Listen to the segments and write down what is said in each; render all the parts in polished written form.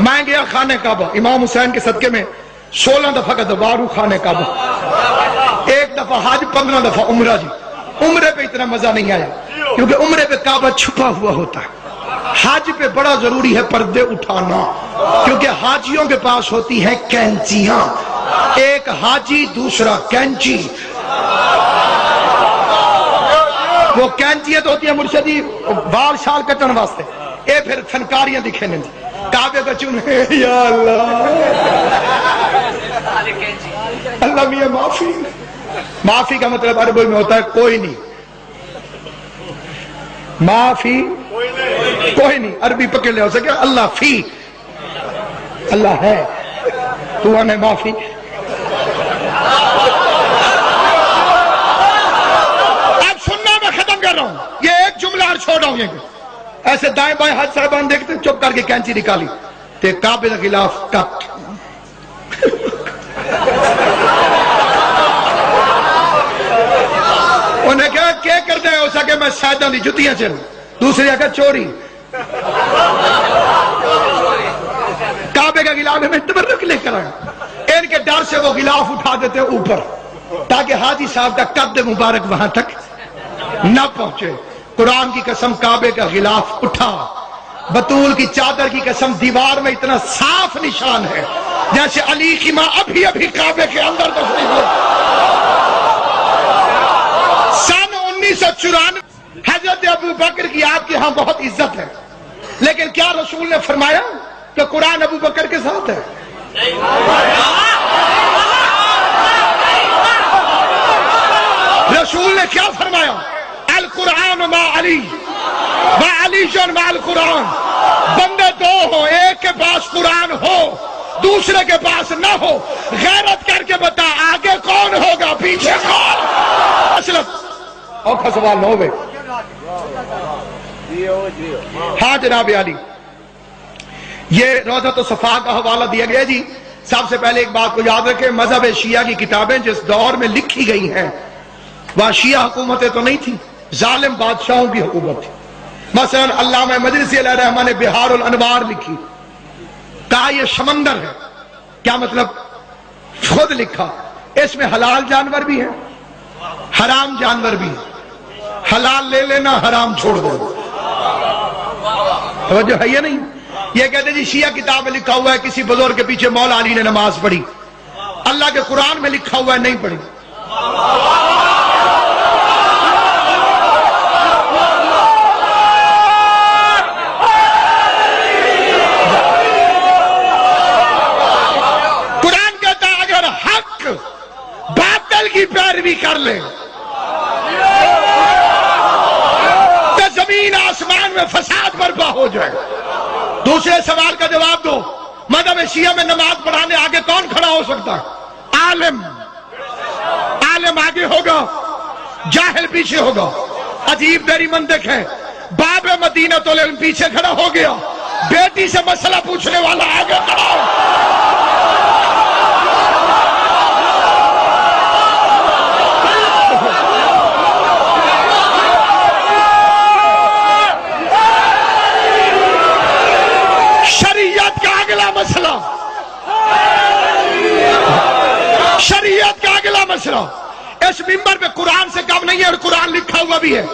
میں گیا خانہ کعبہ، امام حسین کے صدقے میں 16 دفعہ کا دوبارو خانہ کعبہ، 1 دفعہ حج، 15 دفعہ عمرہ جی۔ عمرے پہ اتنا مزہ نہیں آیا کیونکہ عمرے پہ کعبہ چھپا ہوا ہوتا ہے۔ حج پہ بڑا ضروری ہے پردے اٹھانا، کیونکہ حاجیوں کے پاس ہوتی ہیں کینچیاں، ایک حاجی دوسرا کینچی۔ وہ کینچیاں تو ہوتی ہیں مرشدی بال شال کٹن واسطے، اے پھر فنکاریاں دکھے نہیں کعبے کا چون ہے۔ یا اللہ اللہ میاں معافی، معافی کا مطلب عربی میں ہوتا ہے کوئی نہیں، معافی کوئی نہیں، عربی پکڑ لے ہو سکے اللہ فی، اللہ ہے، تو ہمیں معافی۔ اب سننا میں ختم کر رہا ہوں، یہ ایک جملہ اور چھوڑ رہا ہوں، یہ ایسے دائیں بائیں حج صاحبان دیکھتے چپ کر کے کینچی نکالی تے کعبے کے خلاف کٹ۔ انہیں کہا کیا کرتے ہیں؟ ہو سکے میں سائدہ دی جتیاں چلوں، دوسری آکا چوری۔ کعبے کا غلاف میں تبرک لے کر آئے، ان کے ڈر سے وہ غلاف اٹھا دیتے اوپر تاکہ حاجی صاحب کا قد مبارک وہاں تک نہ پہنچے۔ قرآن کی قسم کعبے کا غلاف اٹھا، بطول کی چادر کی قسم دیوار میں اتنا صاف نشان ہے جیسے علی کی ماں ابھی ابھی کعبے کے اندر تشریف لے۔ سن 1994 حضرت ابو بکر کی آپ کے ہاں بہت عزت ہے، لیکن کیا رسول نے فرمایا کہ قرآن ابو بکر کے ساتھ ہے؟ رسول نے کیا فرمایا؟ القرآن ما علی ما علی جن ما القرآن۔ بندے دو ہو، ایک کے پاس قرآن ہو دوسرے کے پاس نہ ہو، غیرت کر کے بتا آگے کون ہوگا پیچھے کون؟ اسلم اوکھا سوال نہ ہوئے۔ ہاں جناب علی، یہ روضۃ الصفا کا حوالہ دیا گیا جی۔ سب سے پہلے ایک بات کو یاد رکھیں، مذہب شیعہ کی کتابیں جس دور میں لکھی گئی ہیں وہ شیعہ حکومتیں تو نہیں تھیں، ظالم بادشاہوں کی حکومت تھی۔ مثلا علامہ مجلسی علیہ الرحمہ نے بہار الانوار لکھی، کہا یہ سمندر ہے، کیا مطلب؟ خود لکھا اس میں حلال جانور بھی ہیں حرام جانور بھی ہیں، حلال لے لینا حرام چھوڑ دو۔ توجہ ہے یا نہیں؟ یہ کہتے جی شیعہ کتاب میں لکھا ہوا ہے کسی بزرگ کے پیچھے مولا علی نے نماز پڑھی، اللہ کے قرآن میں لکھا ہوا ہے نہیں پڑھی۔ قرآن کہتا ہے اگر حق باطل کی پیروی کر لے تو زمین آسمان میں فساد برپا ہو جائے۔ دوسرے سوال کا جواب دو، مذہب شیعہ میں نماز پڑھانے آگے کون کھڑا ہو سکتا ہے؟ عالم، عالم آگے ہوگا جاہل پیچھے ہوگا۔ عجیب دری منطق ہے، باب مدینہ العلم پیچھے کھڑا ہو گیا، بیٹی سے مسئلہ پوچھنے والا آگے کھڑا ہو۔ شریعت کا اگلا مسئلہ، شریعت کا اگلا مسئلہ اس منبر پہ قرآن سے کم نہیں ہے اور قرآن لکھا ہوا بھی ہے۔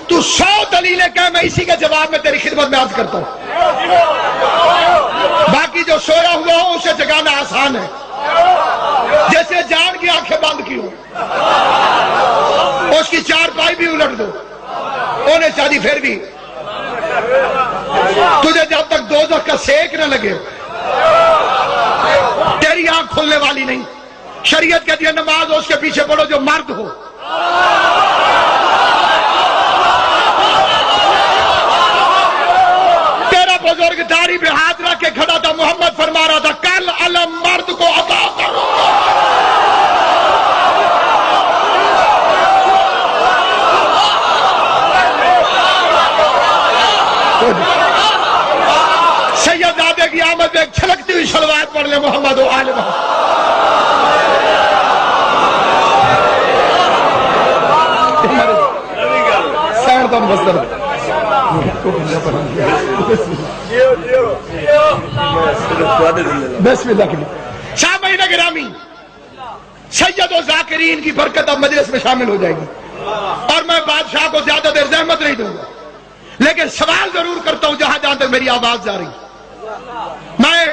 تو 100 دلیلیں کہے، میں اسی کے جواب میں تیری خدمت میں عرض کرتا ہوں۔ باقی جو سویا ہوا ہو اسے جگانا آسان ہے، جیسے جان کی آنکھیں بند کی ہو، اس کی چارپائی بھی الٹ دو، انہیں شادی پھر بھی تجھے جب تک دوزخ کا سیک نہ لگے تیری آنکھ کھلنے والی نہیں۔ شریعت کہتی ہے نماز اس کے پیچھے پڑھو جو مرد ہو۔ تیرا بزرگ داڑھی پہ ہاتھ رکھ کے کھڑا تھا، محمد فرما رہا تھا کل علم مرد کو عطا کرو۔ سید زادے کی آمد میں ایک چھلکتی ہوئی شلوات پڑھ لے محمد و آل محمد۔ سین تو مصدر بسم اللہ کے لیے سامعین گرامی، سید و ذاکرین کی برکت اب مجلس میں شامل ہو جائے گی، اور میں بادشاہ کو زیادہ دیر زحمت نہیں دوں گا، لیکن سوال ضرور کرتا ہوں جہاں جہاں تک میری آواز جا رہی۔ میں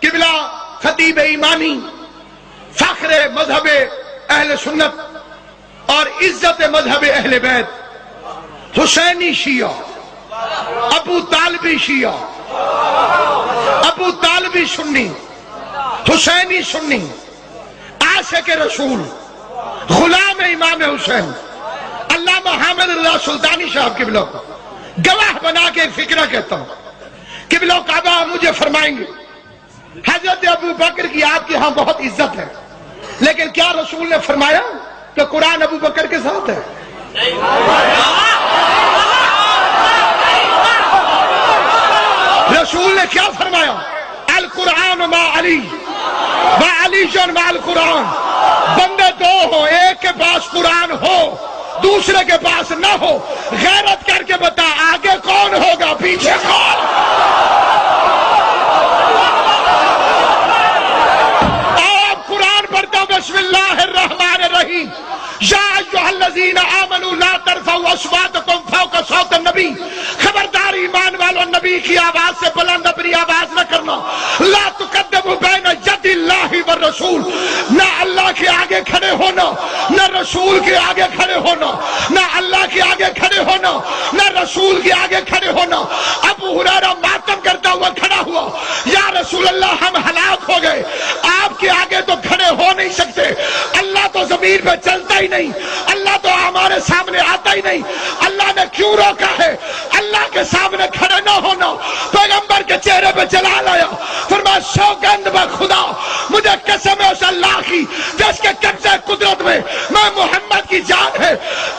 قبلہ خطیب ایمانی، فخر مذہب اہل سنت اور عزت مذہب اہل بیت، حسینی شیعہ، ابو طالبی شیعہ، ابو طالبی سنی، حسینی سنی، عاشق رسول، غلام امام حسین، علامہ حامد رضا سلطانی صاحب قبلہ کو گواہ بنا کے ایک فکرہ کہتا ہوں۔ قبلہ کعبہ مجھے فرمائیں گے حضرت ابو بکر کی آپ کے ہاں بہت عزت ہے، لیکن کیا رسول نے فرمایا کہ قرآن ابو بکر کے ساتھ ہے؟ رسول نے کیا فرمایا؟ القرآن مع علی و علی جن مع القرآن۔ بندے دو ہو، ایک کے پاس قرآن ہو دوسرے کے پاس نہ ہو، غیرت کر کے بتا آگے کون ہوگا پیچھے کون؟ آپ قرآن پڑھتا بسم اللہ الرحمن الرحیم، یا ایھا الذین آمنوا لا ترفعوا اصواتکم فوق صوت النبی، خبردار ایمان والو نبی کی آواز سے بلند اپنی آواز نہ کرنا۔ لا تقدموا بین ید اللہ والرسول، نہ اللہ کے آگے کھڑے ہونا، نہ رسول کے آگے کھڑے ہونا، نہ اللہ کے آگے کھڑے ہونا، نہ رسول کے آگے کھڑے ہونا۔ ابو ہریرہ ماتم کرتا ہوا کھڑا ہوا، یا رسول اللہ ہم ہلاک ہو گئے، آپ کے آگے تو کھڑے ہو نہیں سکتے، اللہ تو زمین پہ چلتا ہی نہیں، اللہ تو ہمارے سامنے آتا ہی نہیں، اللہ نے کیوں روکا ہے؟ اللہ کے سامنے کھڑے نہ ہونا۔ پیغمبر کے چہرے پہ جلال آیا، فرمایا سوگند بہ خدا، مجھے قسم ہے اس اللہ کی جس کے قبضہ قدرت میں محمد کی جان ہے،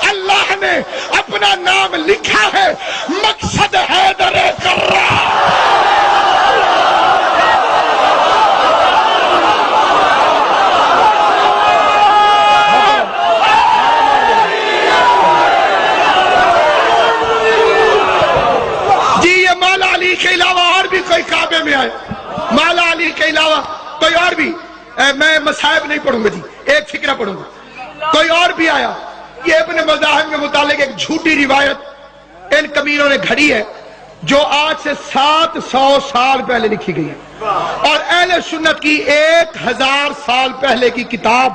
اللہ نے اپنا نام لکھا ہے، مقصد حیدر کررار۔ کے علاوہ اور بھی کوئی کعبے میں آئے، مولا علی کے علاوہ کوئی اور بھی، میں مصائب نہیں پڑھوں گا جی، ایک فکرہ پڑھوں گا، کوئی اور بھی آیا۔ یہ ابن مذاہب کے متعلق ایک جھوٹی روایت ان کمیروں نے گھڑی ہے جو آج سے 700 سال پہلے لکھی گئی ہے، اور اہل سنت کی 1000 سال پہلے کی کتاب،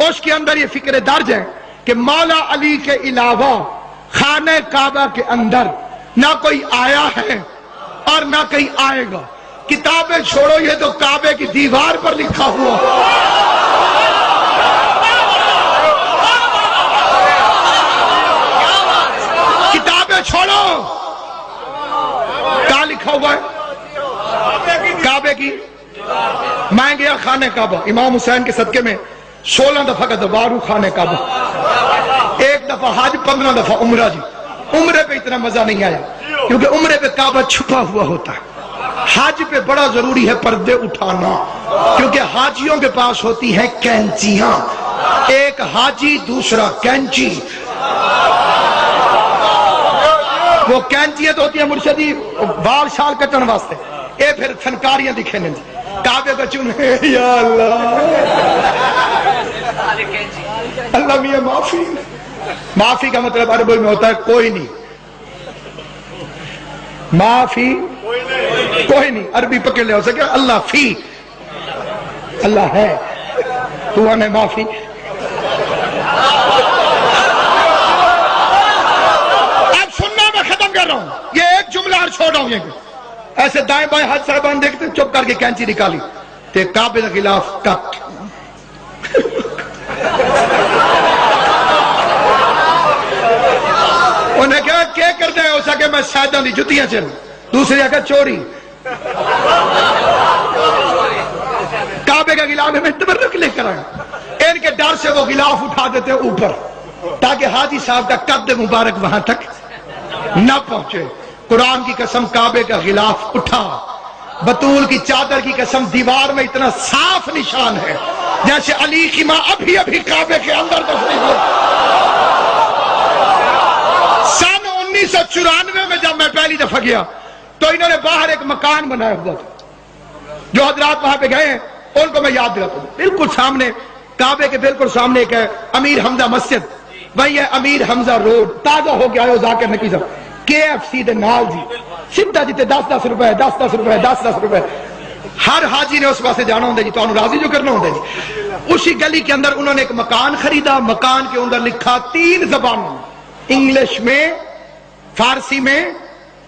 اس کے اندر یہ فکر درج ہے کہ مولا علی کے علاوہ خانہ کعبہ کے اندر نہ کوئی آیا ہے اور نہ کہیں آئے گا۔ کتابیں چھوڑو، یہ تو کعبے کی دیوار پر لکھا ہوا۔ کتابیں چھوڑو، کہاں لکھا ہوا ہے؟ کعبے کی۔ میں گیا خانہ کعبہ، امام حسین کے صدقے میں 16 دفعہ کا دوبارو خانہ کعبہ، ایک دفعہ حج، 15 دفعہ عمرہ جی۔ عمرے پہ اتنا مزہ نہیں آیا کیونکہ عمرے پہ کعبہ چھپا ہوا ہوتا ہے۔ حج پہ بڑا ضروری ہے پردے اٹھانا، کیونکہ حاجیوں کے پاس ہوتی ہیں کینچیاں، ایک حاجی دوسرا کینچی۔ وہ کینچیاں تو ہوتی ہیں مرشدی بال شال کٹن واسطے، اے پھر فنکاریاں دکھے نہیں کعبے کو چنے۔ یا اللہ، اللہ میاں معافی۔ معافی کا مطلب عربی میں ہوتا ہے کوئی نہیں، معافی کوئی نہیں، عربی پکڑ لے ہو سکے اللہ فی، اللہ ہے، تو ہمیں معافی۔ اب سننا میں ختم کر رہا ہوں، یہ ایک جملہ اور چھوڑ رہا ہوں، یہ ایسے دائیں بائیں حج صاحبان دیکھتے چپ کر کے کینچی نکالی تے کعبے کے خلاف کٹ۔ انہیں کہا کیا کرتے ہیں؟ ہو سکے میں سائدہ دی جتیاں چل، دوسری آکا چوری۔ کعبے کا غلاف میں تبرک لے کر آئے، ان کے ڈر سے وہ غلاف اٹھا دیتے اوپر تاکہ حاجی صاحب کا قد مبارک وہاں تک نہ پہنچے۔ قرآن کی قسم کعبے کا غلاف اٹھا، بطول کی چادر کی قسم دیوار میں اتنا صاف نشان ہے جیسے علی کی ماں ابھی ابھی کعبے کے اندر تشریف لے۔ سن 1994 میں جب میں پہلی دفعہ گیا تو انہوں نے باہر ایک مکان بنایا ہوا تھا، جو حضرات وہاں پہ گئے ہیں ان کو میں یاد دلاتا ہوں. بالکل سامنے کعبے کے بالکل سامنے ایک ہے امیر حمزہ مسجد, وہی ہے امیر حمزہ روڈ. تازہ ہو کے آئے ذاکر نقی صاحب KFC دے نال جی, سیدھا جیتے 10-10 روپے 10-10 روپے 10-10 روپے. ہر حاجی نے اس پاسے جانا ہوتا جی, تو راضی جو کرنا ہوتا جی. اسی گلی کے اندر انہوں نے ایک مکان خریدا, مکان کے اندر لکھا 3 زبانوں, انگلش میں, فارسی میں,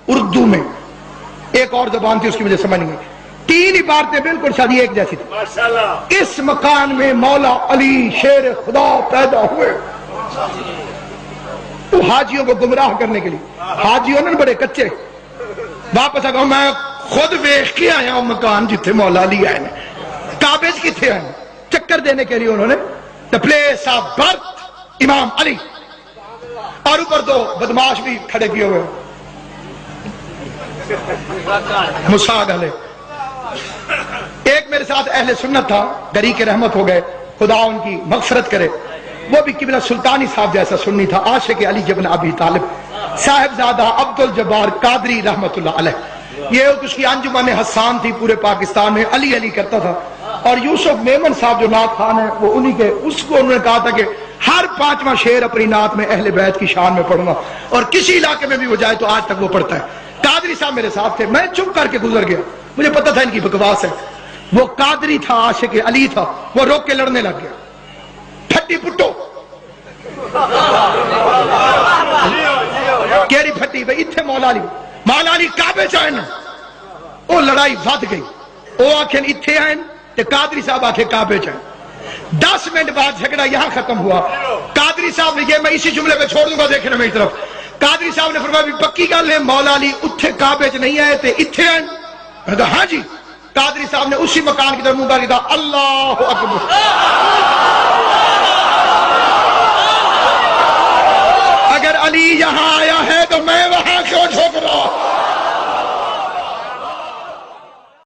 اردو میں, ایک اور زبان تھی اس کی مجھے سمجھ نہیں آئی. 3 عبارتیں بالکل شادی ایک جیسی تھی. اس مکان میں مولا علی شیر خدا پیدا ہوئے. تو حاجیوں کو گمراہ کرنے کے لیے, حاجیوں نے بڑے کچے, واپس آگا میں خود ویخ کے آیا ہوں مکان جتھے مولا علی آئے ہیں. کعبے کتھے آئے, چکر دینے کے لیے انہوں نے the place of birth امام علی, اور اوپر 2 بدماش بھی کھڑے کیے ہوئے مساگ علیہ. ایک میرے ساتھ اہل سنت تھا, گری کے رحمت ہو گئے, خدا ان کی مغفرت کرے. وہ بھی قبلہ سلطانی صاحب جیسا سنی تھا, عاشق علی ابن ابی طالب, صاحبزادہ عبد الجبار قادری رحمت اللہ علیہ. یہ اس کی انجمن حسان تھی پورے پاکستان میں, علی علی کرتا تھا. اور یوسف میمن صاحب جو نعت خان ہیں وہ انہی کے, اس کو انہوں نے کہا تھا کہ ہر 5واں شعر اپنی نعت میں اہل بیت کی شان میں پڑھوں گا, اور کسی علاقے میں بھی وہ جائے تو آج تک وہ پڑھتا ہے. قادری صاحب میرے ساتھ تھے, میں چپ کر کے گزر گیا, مجھے پتا تھا ان کی بکواس ہے. وہ قادری تھا, عاشق علی تھا, وہ روک کے لڑنے لگ گیا. پھٹی پٹو کیری پھٹی بھئی اتھے مولا علی کعبے چاہیں نا. وہ لڑائی ود گئی, وہ آنکھیں اتھے آئیں تے قادری صاحب آنکھیں کعبے چاہیں. 10 منٹ بعد جھگڑا یہاں ختم ہوا. قادری صاحب نے, یہ میں اسی جملے پہ چھوڑ دوں گا, دیکھنا میری طرف. قادری صاحب نے فرمایا بھی پکی گل ہے, مولا علی اتھے کعبے چ نہیں آئے تے اتھے آئیں. میں کہا ہاں جی. قادری صاحب نے اسی مکان کی طرف منہ کر کہا اللہ اکبر. اگر علی یہاں